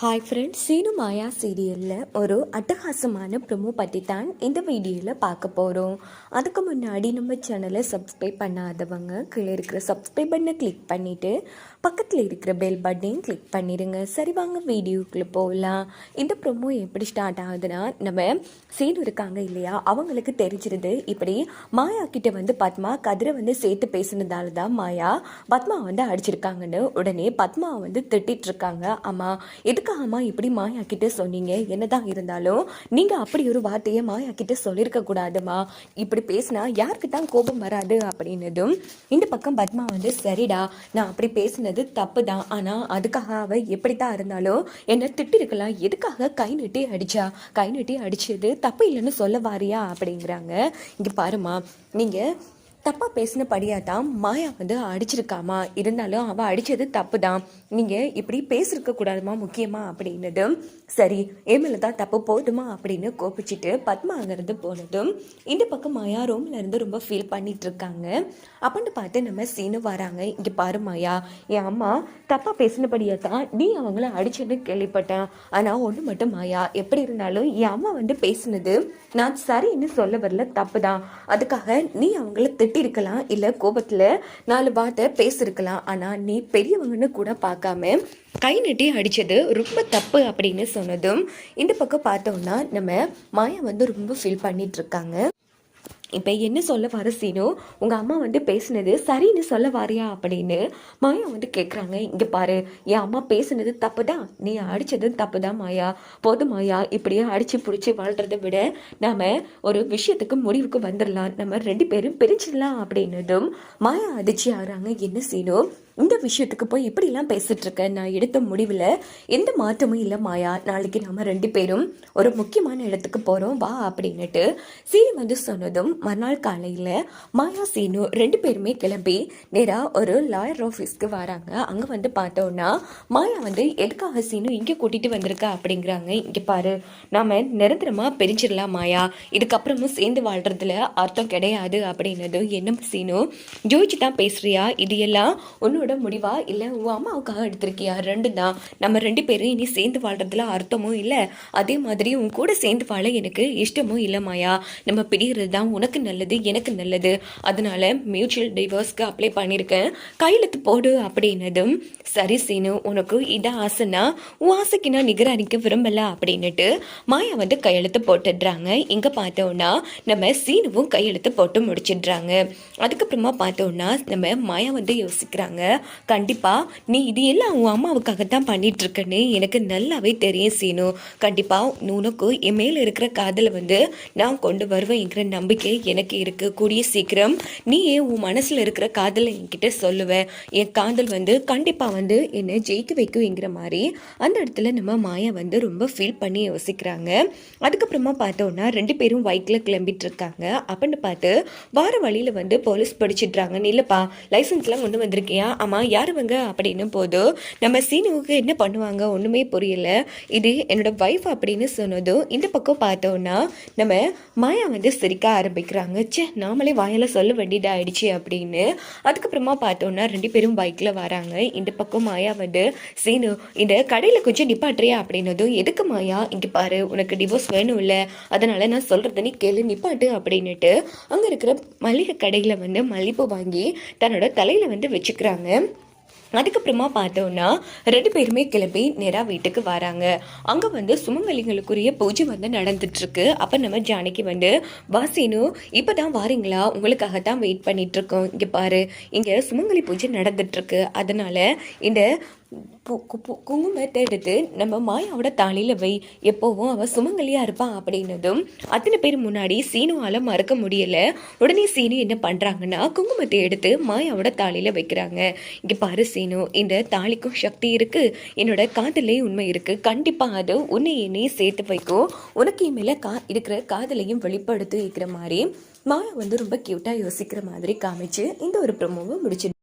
Hi friends, Seenu மாயா சீரியலில் ஒரு அட்டகாசமான ப்ரொமோ பற்றி தான் இந்த வீடியோவில் பார்க்க போகிறோம். அதுக்கு முன்னாடி நம்ம சேனலை சப்ஸ்கிரைப் பண்ணாதவங்க கீழே இருக்கிற சப்ஸ்கிரைப் பட்டனை கிளிக் பண்ணிவிட்டு பக்கத்தில் இருக்கிற பெல் பட்டனையும் கிளிக் பண்ணிடுங்க. சரி, வாங்க வீடியோக்குள்ளே போகலாம். இந்த ப்ரொமோ எப்படி ஸ்டார்ட் ஆகுதுன்னா, நம்ம சீனு இருக்காங்க இல்லையா, அவங்களுக்கு தெரிஞ்சிருது இப்படி மாயா கிட்ட வந்து பத்மா கதிரை வந்து சேர்த்து பேசினதால தான் மாயா பத்மா வந்து அடிச்சிருக்காங்கன்னு உடனே பத்மா வந்து திட்டிட்டு இருக்காங்க. ஆமாம், எதுக்காகமா இப்படி மாயா கிட்ட சொன்னீங்க? என்னதான் இருந்தாலும் நீங்கள் அப்படி ஒரு வார்த்தையை மாயா கிட்ட சொல்லியிருக்க கூடாதுமா. இப்படி பேசினா யாருக்கு தான் கோபம் வராது அப்படின்னதும் இந்த பக்கம் பத்மா வந்து சரிடா, நான் அப்படி பேசினது தப்பு தான், ஆனால் அதுக்காக அவ எப்படித்தான் இருந்தாலும் என்னை திட்டிருக்கலாம். எதுக்காக கை நீட்டி அடிச்சா? கை நீட்டி அடிச்சது தப்பு இல்லைன்னு சொல்ல வாரியா அப்படிங்கிறாங்க. இங்கே பாருமா, நீங்கள் தப்பாக பேசினபடியாக தான் மாயா வந்து அடிச்சிருக்காமா. இருந்தாலும் அவள் அடித்தது தப்பு தான், நீங்கள் இப்படி பேசியிருக்க கூடாதுமா முக்கியமாக அப்படின்னதும் சரி, ஏமில் தான் தப்பு போதுமா அப்படின்னு கோபிச்சுட்டு பத்மா அங்கேருந்து போனதும் இந்த பக்கம் மாயா ரூமில் இருந்து ரொம்ப ஃபீல் பண்ணிட்டு இருக்காங்க. அப்படின்னு பார்த்து நம்ம சீனு வராங்க. இங்கே பாரு மாயா, என் அம்மா தப்பாக பேசினபடியாக தான் நீ அவங்கள அடிச்சதுன்னு கேள்விப்பட்டேன். ஆனால் ஒன்று மட்டும் மாயா, எப்படி இருந்தாலும் என் அம்மா வந்து பேசினது நான் சரின்னு சொல்ல வரல, தப்பு தான். அதுக்காக நீ அவங்கள திட்டிருக்கலாம், இல்லை கோபத்தில் 4 வார்த்தை பேசியிருக்கலாம். ஆனால் நீ பெரியவங்கன்னு கூட பார்க்காம கை நட்டி அடித்தது ரொம்ப தப்பு அப்படின்னு சொன்னதும் இந்த பக்கம் பார்த்தோம்னா நம்ம மாயா வந்து ரொம்ப ஃபீல் பண்ணிட்டு இருக்காங்க. இப்போ என்ன சொல்ல வர சீனு, உங்கள் அம்மா வந்து பேசுனது சரின்னு சொல்ல வாரியா அப்படின்னு மாயா வந்து கேட்குறாங்க. இங்கே பாரு, என் அம்மா பேசுனது தப்பு தான், நீ அடித்தது தப்பு தான் மாயா. போதும் மாயா, இப்படியே அடித்து பிடிச்சி வாழ்கிறத விட நாம் ஒரு விஷயத்துக்கு முடிவுக்கு வந்துடலாம், நம்ம 2 பேரும் பிரிச்சிடலாம் அப்படின்னதும் மாயா அதிர்ச்சி ஆகிறாங்க. என்ன சீனு, இந்த விஷயத்துக்கு போய் இப்படிலாம் பேசிட்டு இருக்க? நான் எடுத்த முடிவில் எந்த மாற்றமும் இல்லை மாயா. நாளைக்கு நம்ம 2 பேரும் ஒரு முக்கியமான இடத்துக்கு போகிறோம் வா அப்படின்னுட்டு சீனு வந்து சொன்னதும் மறுநாள் காலையில் மாயா சீனு 2 பேருமே கிளம்பி நேராக ஒரு லாயர் ஆஃபீஸ்க்கு வராங்க. அங்கே வந்து பார்த்தோன்னா மாயா வந்து எதுக்காக சீனு இங்கே கூட்டிகிட்டு வந்திருக்கா அப்படிங்கிறாங்க. இங்கே பாரு, நாம் நிரந்தரமாக பிரிஞ்சிடலாம் மாயா, இதுக்கப்புறமும் சேர்ந்து வாழ்கிறதுல அர்த்தம் கிடையாது அப்படின்னது. என்ன சீனு, ஜோதிச்சு தான் பேசுறியா? இது எல்லாம் ஒன்று முடிவா இல்லை உன் அம்மாவுக்காக எடுத்திருக்கியா? 2 தான். நம்ம 2 பேரும் இனி சேர்ந்து வாழ்றதுல அர்த்தமும் இல்லை, அதே மாதிரி உன் கூட சேர்ந்து வாழ எனக்கு இஷ்டமும் இல்லை மாயா. நம்ம பிடிக்கிறது தான் உனக்கு நல்லது, எனக்கு நல்லது. அதனால மியூச்சுவல் டிவோர்ஸ்க்கு அப்ளை பண்ணியிருக்கேன், கையெழுத்து போடு அப்படின்னதும் சரி சீனு, உனக்கு இதான் ஆசைன்னா உன் ஆசைக்கு நான் நிகராணிக்க விரும்பல அப்படின்னுட்டு மாயா வந்து கையெழுத்து போட்டுடுறாங்க. இங்கே பார்த்தோன்னா நம்ம சீனுவும் கையெழுத்து போட்டு முடிச்சிடுறாங்க. அதுக்கப்புறமா பார்த்தோன்னா நம்ம மாயா வந்து யோசிக்கிறாங்க, கண்டிப்பாக நீ இது எல்லாம் உன் அம்மாவுக்காகத்தான் பண்ணிட்டு இருக்கன்னு எனக்கு நல்லாவே தெரியும் சீனு. கண்டிப்பாக உனக்கு என் மேலே இருக்கிற காதலை வந்து நான் கொண்டு வருவேங்கிற நம்பிக்கை எனக்கு இருக்கு. கூடிய சீக்கிரம் நீ உன் மனசில் இருக்கிற காதலை என்கிட்ட சொல்லுவேன். என் காதல் வந்து கண்டிப்பாக வந்து என்னை ஜெயிக்க வைக்குங்கிற மாதிரி அந்த இடத்துல நம்ம மாயா வந்து ரொம்ப ஃபீல் பண்ணி யோசிக்கிறாங்க. அதுக்கப்புறமா பார்த்தோன்னா 2 பேரும் பைக்கில் கிளம்பிட்டு இருக்காங்க. அப்படின்னு பார்த்து வார வழியில் வந்து போலீஸ் படிச்சிடுறாங்க. இல்லைப்பா, லைசன்ஸ்லாம் கொண்டு வந்திருக்கியா? ஆமாம், யாருவங்க அப்படின்னு போதும் நம்ம சீனுவுக்கு என்ன பண்ணுவாங்க ஒன்றுமே புரியல. இது என்னோட வைஃப் அப்படின்னு சொன்னதும் இந்த பக்கம் பார்த்தோன்னா நம்ம மாயா வந்து சிரிக்க ஆரம்பிக்கிறாங்க. நாமளே வாயால் சொல்ல வேண்டியதாகிடுச்சு அப்படின்னு. அதுக்கப்புறமா பார்த்தோன்னா 2 பேரும் பைக்கில் வராங்க. இந்த பக்கம் மாயா வந்து சீனு, இந்த கடையில் கொஞ்சம் நிப்பாட்டுறியா அப்படின்னதும் எதுக்கு மாயா? இங்கே பாரு, உனக்கு டிவோர்ஸ் வேணும் இல்லை, அதனால நான் சொல்கிறத நீ கேளு, நிப்பாட்டு அப்படின்னுட்டு அங்கே இருக்கிற மளிகை கடையில் வந்து மல்லிப்பூ வாங்கி தன்னோட தலையில் வந்து வச்சுக்கிறாங்க. அதுக்கப்புறமா பார்த்தோன்னா 2 பேருமே கிளம்பி நேராக வீட்டுக்கு வராங்க. அங்கே வந்து சுமங்கலிங்களுக்குரிய பூஜை வந்து நடந்துட்டுருக்கு. அப்போ நம்ம ஜானகி வந்து வாசினு இப்போ தான் வாரீங்களா, உங்களுக்காகத்தான் வெயிட் பண்ணிகிட்ருக்கோம். இங்கே பாரு, இங்கே சுமங்கலி பூஜை நடந்துட்டுருக்கு, அதனால் இந்த குங்குமத்தை எடுத்து நம்ம மாயாவோட தாலியில் வை, எப்போவும் அவள் சுமங்கலியாக இருப்பான் அப்படின்னதும் அத்தனை பேர் முன்னாடி சீனுவால் மறக்க முடியலை. உடனே சீனு என்ன பண்ணுறாங்கன்னா குங்குமத்தை எடுத்து மாயாவோட தாலியில் வைக்கிறாங்க. இங்கே பாரு சீனு, இந்த தாலிக்கும் சக்தி இருக்குது, என்னோட காதலே உண்மை இருக்குது, கண்டிப்பாக அது உன்னை என்னையும் சேர்த்து வைக்கும், உனக்கு மேலே இருக்கிற காதலையும் வெளிப்படுத்தி வைக்கிற மாதிரி மாயா வந்து ரொம்ப க்யூட்டாக யோசிக்கிற மாதிரி காமிச்சு இந்த ஒரு ப்ரோமோவை முடிச்சு